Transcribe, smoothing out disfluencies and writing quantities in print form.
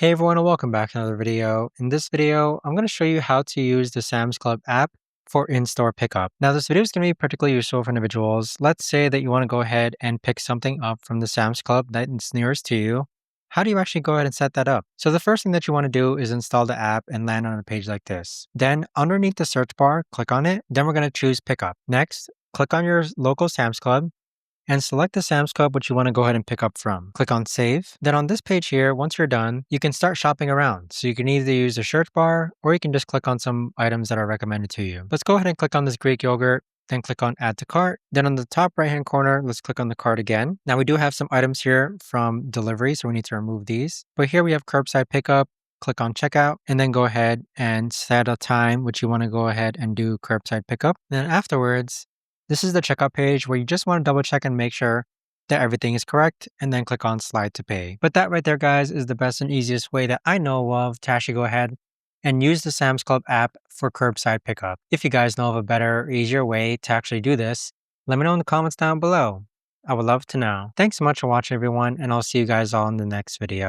Hey everyone, and welcome back to another video. In this video, I'm going to show you how to use the Sam's Club app for in-store pickup. Now, this video is going to be particularly useful for individuals. Let's say that you want to go ahead and pick something up from the Sam's Club that is nearest to you. How do you actually go ahead and set that up? So the first thing that you want to do is install the app and land on a page like this. Then underneath the search bar, click on it. Then we're going to choose pickup. Next, click on your local Sam's Club and select the Sam's Club which you want to go ahead and pick up from. Click on Save. Then on this page here, once you're done, you can start shopping around. So you can either use the search bar or you can just click on some items that are recommended to you. Let's go ahead and click on this Greek yogurt, then click on Add to Cart. Then on the top right hand corner, let's click on the cart again. Now we do have some items here from delivery, so we need to remove these. But here we have curbside pickup. Click on checkout and then go ahead and set a time which you want to go ahead and do curbside pickup. Then afterwards, this is the checkout page where you just want to double check and make sure that everything is correct and then click on slide to pay. But that right there, guys, is the best and easiest way that I know of to actually go ahead and use the Sam's Club app for curbside pickup. If you guys know of a better or easier way to actually do this, let me know in the comments down below. I would love to know. Thanks so much for watching, everyone, and I'll see you guys all in the next video.